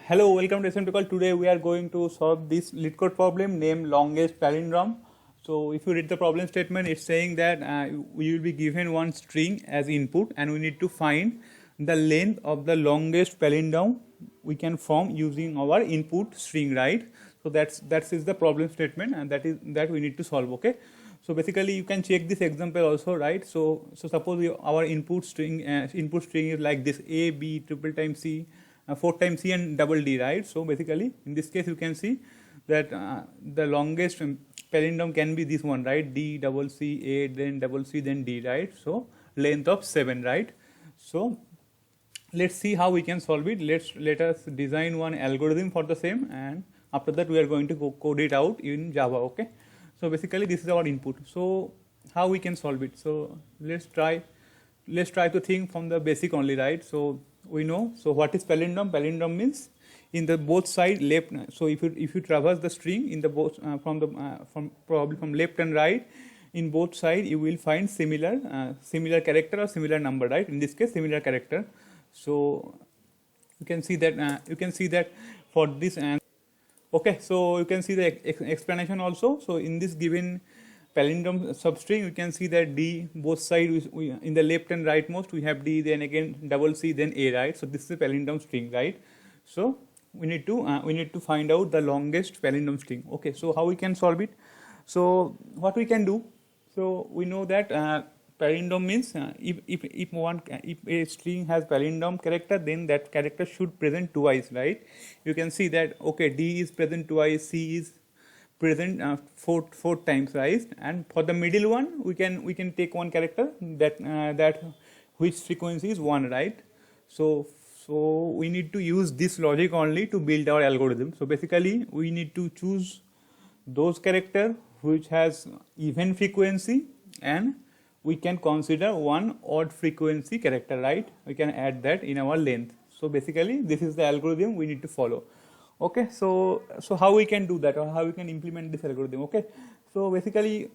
Hello, welcome to SMTCall. Today we are going to solve this LeetCode problem named longest palindrome. So if you read the problem statement, it's saying that we will be given one string as input and we need to find the length of the longest palindrome we can form using our input string, right? So that is the problem statement, and that we need to solve. Okay. So basically you can check this example also, right? So suppose our input string is like this: A, B, triple times C, 4 times C and double D, right? So basically in this case you can see that the longest palindrome can be this one, right? D, double C, A, then double C, then D, right? So length of 7, right? So let's see how we can solve it. Let us design one algorithm for the same, and after that we are going to code it out in Java. Okay. So basically this is our input. So how we can solve it? So let's try to think from the basic only, right? So we know, so what is palindrome? Palindrome means in the both side left. So if you traverse the string in the both from left and right, in both side you will find similar character or similar number, right? In this case similar character. So you can see that for this. And okay, so you can see the explanation also. So in this given palindrome substring, you can see that D, both sides, we in the left and rightmost we have D, then again double C, then A, right? So this is a palindrome string, right? So we need to find out the longest palindrome string. Okay, so how we can solve it? So what we can do? So we know that palindrome means if a string has palindrome character, then that character should present twice, right? You can see that, okay, D is present twice, C is present four times, right? And for the middle one we can take one character that which frequency is 1, right? So we need to use this logic only to build our algorithm. So basically we need to choose those character which has even frequency, and we can consider one odd frequency character, right? We can add that in our length. So basically this is the algorithm we need to follow. Okay, so how we can do that, or how we can implement this algorithm? Okay, so basically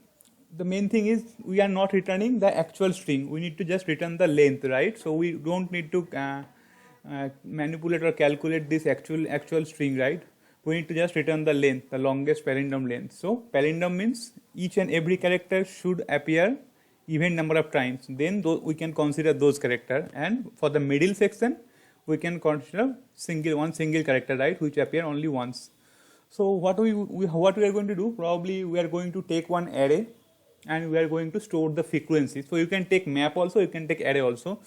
the main thing is we are not returning the actual string, we need to just return the length, right? So we don't need to manipulate or calculate this actual string, right? We need to just return the length, the longest palindrome length. So palindrome means each and every character should appear even number of times, then we can consider those character, and for the middle section we can consider one single character, right, which appear only once. So what we are going to do, probably we are going to take one array and we are going to store the frequency. So you can take map also, you can take array also,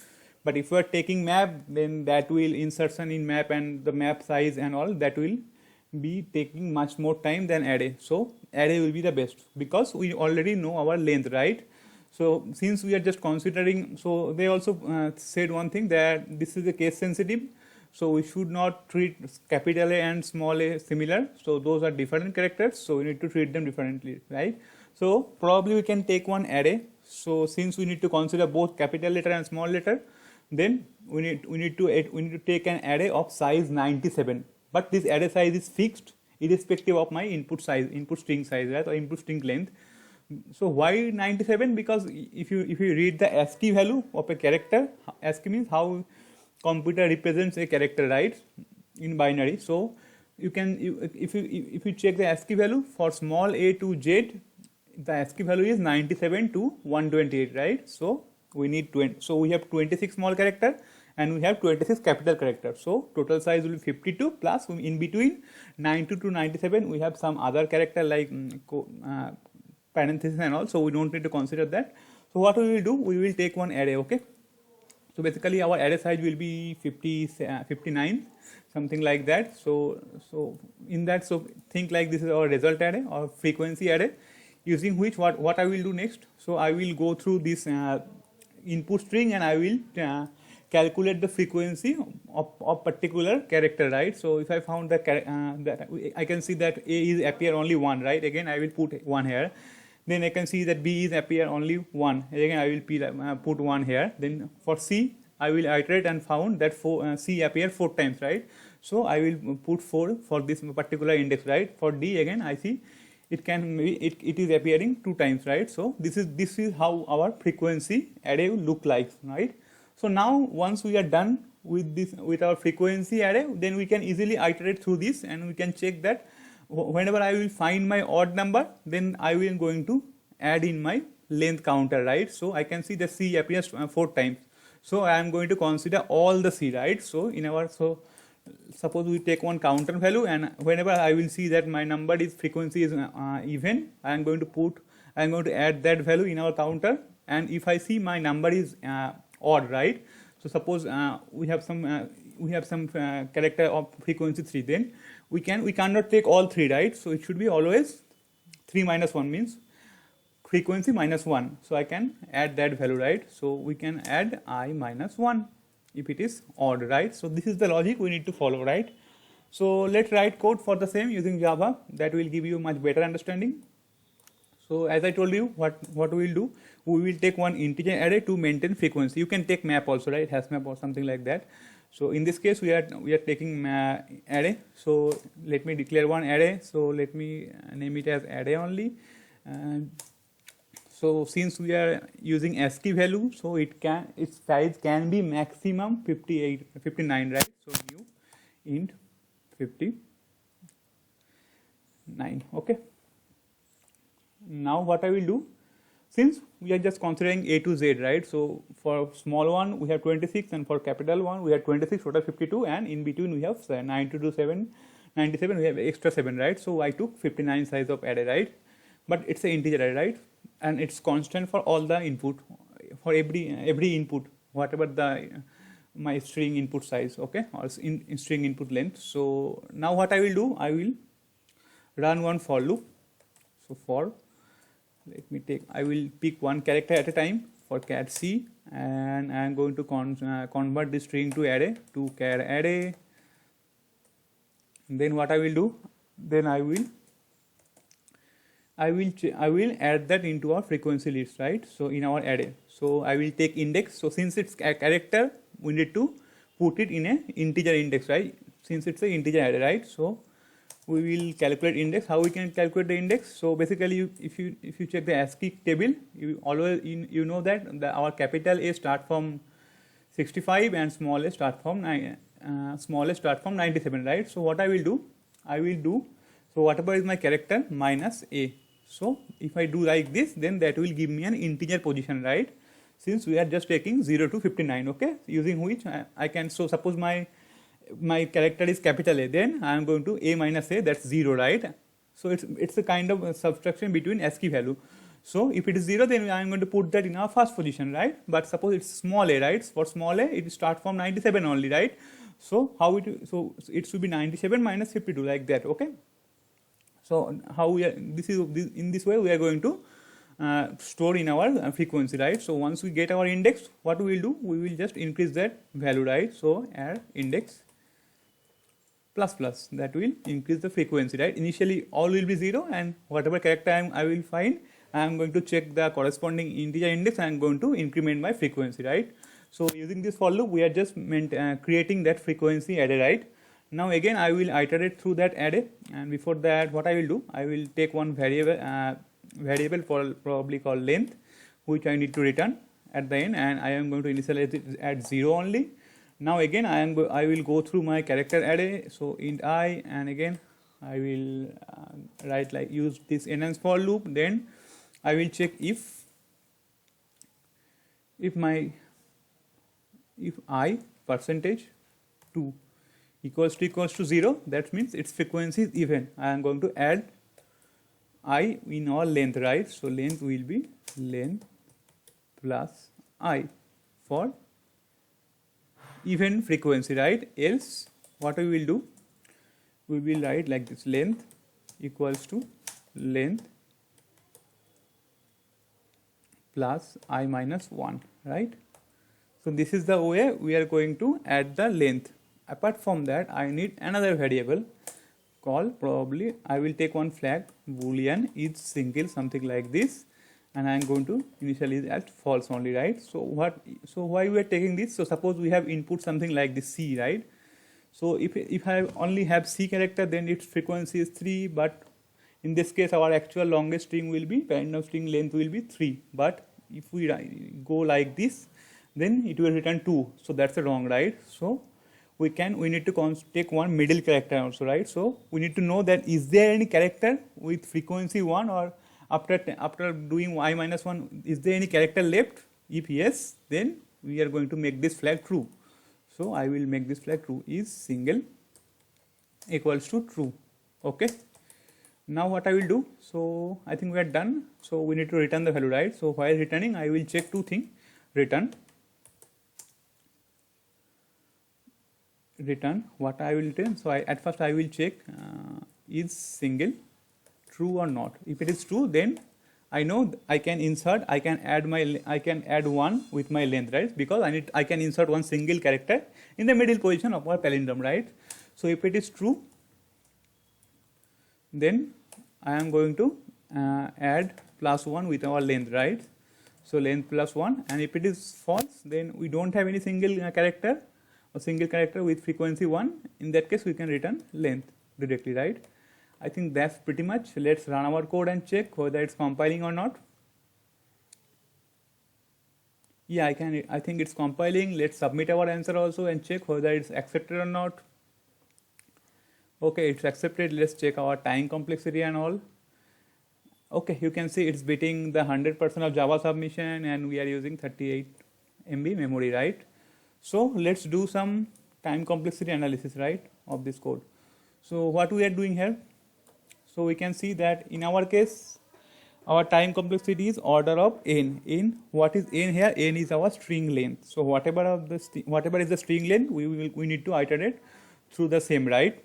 but if you are taking map, then that will insertion in map and the map size and all that will be taking much more time than array. So array will be the best because we already know our length, right? So since we are just considering, so they also said one thing, that this is a case sensitive, so we should not treat capital A and small a similar. So those are different characters, so we need to treat them differently, right? So probably we can take one array. So since we need to consider both capital letter and small letter, then we need to take an array of size 97. But this array size is fixed irrespective of my input string size, right, or input string length. So why 97? Because if you read the ASCII value of a character, ASCII means how computer represents a character, right, in binary. So you can if you check the ASCII value for small a to z, the ASCII value is 97 to 128, right? So we need 20. So we have 26 small character and we have 26 capital character. So total size will be 52, plus in between 92 to 97 we have some other character like parenthesis and all, so we don't need to consider that. So what we will do, we will take one array. Okay, so basically our array size will be 59, something like that. So in that, so think like this is our result array or frequency array, using which what I will do next. So I will go through this input string and I will calculate the frequency of particular character, right? So if I found that I can see that A is appear only 1, right? Again I will put 1 here. Then I can see that B is appear only 1. Again I will put 1 here. Then for C I will iterate and found that C appear 4 times, right? So I will put 4 for this particular index, right? For D again I see it is appearing 2 times, right? So this is how our frequency array will look like, right? So now once we are done with our frequency array, then we can easily iterate through this, and we can check that whenever I will find my odd number, then I will going to add in my length counter, right? So I can see the C appears 4 times. So I am going to consider all the C, right? So suppose we take one counter value, and whenever I will see that my number is frequency is even, I am going to add that value in our counter. And if I see my number is odd, right? So suppose we have some character of frequency 3, then we cannot take all 3, right? So it should be always 3 minus 1 means frequency minus 1. So I can add that value, right? So we can add I minus 1 if it is odd, right? So this is the logic we need to follow, right? So let's write code for the same using Java. That will give you much better understanding. So as I told you, what we will do, we will take one integer array to maintain frequency. You can take map also, right? Hash map or something like that. So in this case, we are taking array. So let me declare one array. So let me name it as array only. So since we are using ASCII value, so its size can be maximum 59, right? So new int 59. Okay. Now what I will do, since we are just considering A to Z, right? So for small one we have 26, and for capital one we have 26, total 52, and in between we have 97, we have extra 7, right? So I took 59 size of array, right? But it's an integer array, right? And it's constant for all the input, for every input, whatever my string input size, okay, or in string input length. So now what I will do, I will run one for loop. So I will pick one character at a time for cat C, and I am going to convert this string to array, to char array. And then what I will do, then I will add that into our frequency list, right? So in our array, so I will take index. So since it's a character, we need to put it in a integer index, right? Since it's an integer array, right? So we will calculate index. How we can calculate the index? So basically, if you check the ASCII table, you always you know that our capital A start from 65 and small a start from 97, right? So what I will do, so whatever is my character minus A. So if I do like this, then that will give me an integer position, right? Since we are just taking 0 to 59, okay, using which I can, so suppose my character is capital A, then I am going to A minus A, that's 0, right? So it's a kind of subtraction between ASCII value. So if it is 0, then I am going to put that in our first position, right? But suppose it's small a, right? For small a, it starts from 97 only, right? So it should be 97 minus 52, like that, okay? So how we are, in this way we are going to store in our frequency, right? So once we get our index, what we will do, we will just increase that value, right? So add index plus, that will increase the frequency, right? Initially all will be 0, and whatever character I will find, I am going to check the corresponding integer index, and I am going to increment my frequency, right? So using this for loop, we are just creating that frequency array, right? Now again I will iterate through that array, and before that what I will do, I will take one variable for probably called length, which I need to return at the end, and I am going to initialize it at 0 only. Now again I will go through my character array, so int I, and again I will use this enhance for loop. Then I will check if I percentage 2 equals to 0, that means its frequency is even. I am going to add I in our length, right? So length will be length plus I for even frequency, right? Else what we will do, we will write like this, length equals to length plus I minus 1, right? So this is the way we are going to add the length. Apart from that, I need another variable called, probably I will take one flag, boolean is single, something like this, and I am going to initialize as false only, right? So why we are taking this? So suppose we have input something like this C, right? So if I only have C character, then its frequency is 3, but in this case our actual longest string will be, Palindrome string length will be 3. But if we go like this, then it will return 2. So that's wrong, right? So we need to take one middle character also, right? So we need to know that is there any character with frequency 1, or after doing y minus 1, is there any character left? If yes, then we are going to make this flag true. So I will make this flag true, is single equals to true. Okay. Now what I will do, so I think we are done. So we need to return the value, right? So while returning, I will check two things. Return what I will return. So at first I will check is single true or not. If it is true, then I know I can insert, I can add 1 with my length, right? Because I can insert one single character in the middle position of our palindrome, right? So if it is true, then I am going to add +1 with our length, right? So length +1, and if it is false, then we don't have any single character or single character with frequency 1. In that case, we can return length directly, right? I think that's pretty much. Let's run our code and check whether it's compiling or not. Yeah, I think it's compiling. Let's submit our answer also and check whether it's accepted or not. Okay, it's accepted. Let's check our time complexity and all. Okay, you can see it's beating the 100% of Java submission, and we are using 38 MB memory, right? So let's do some time complexity analysis, right, of this code. So what we are doing here, so we can see that in our case, our time complexity is order of n. What is n here? N is our string length. So whatever is the string length, we need to iterate through the same, right?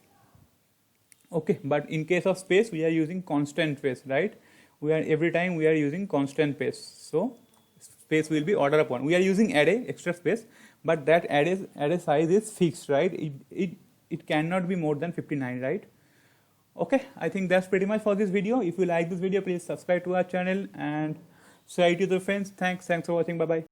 Okay, but in case of space, we are using constant space, right? Every time we are using constant space. So space will be order of 1. We are using array, extra space, but that array size is fixed, right? It cannot be more than 59, right? Okay, I think that's pretty much for this video. If you like this video, please subscribe to our channel and share it with your friends. Thanks for watching. Bye bye.